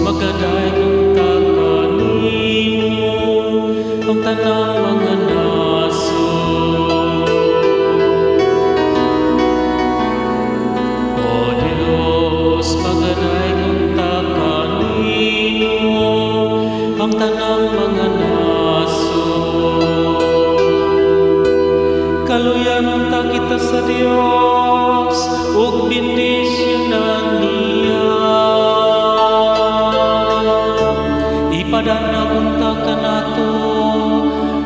Magaday unta kanimo ang tanang mga nasod. O Dios, magaday unta kanimo ang tanang mga nasod. Kaluyan unta kita sa Dios ug bendisyonan niya. Ipadanag unta kanato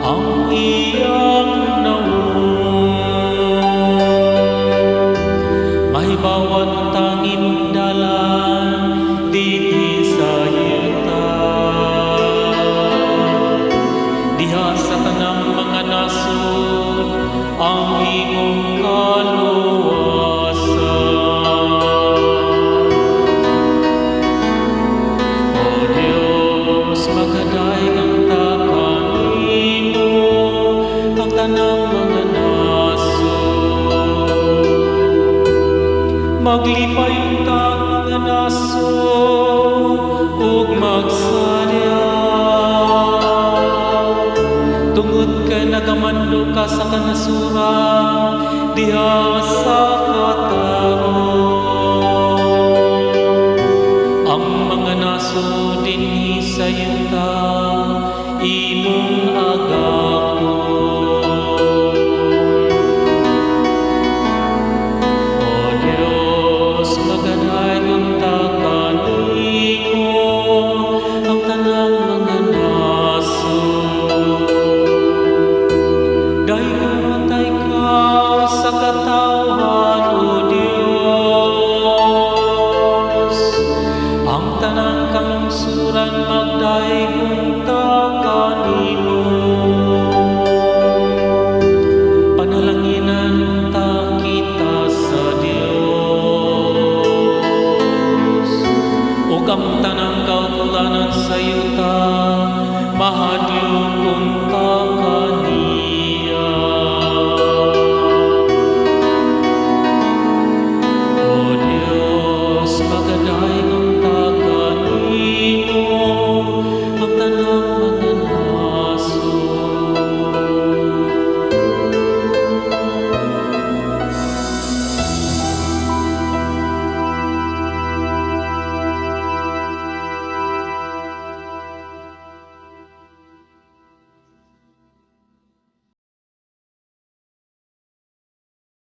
ang iyang nawong. Mahibawan unta ang imong dalan dinhi sa yuta. Diha sa tanang mga nasod ang imong kaluwasan. Magaday unta kanimo ang tanang mga nasod. Maglipay unta ang mga nasod ug magsadya. Tungod kay nagamando ka sa kanasuran diha sa katao. Ang mga nasod dinhi sa yuta imong agapon. O Dios, magaday unta kanimo ang tanang mga nasod. Dayon matay ka sa katawhan, O Dios. Ang tanang kalungsuran magdaig unta kanimo. Panalanginan unta kita sa Dios. Ug ang tanang kaugulanan sa yuta mahadlok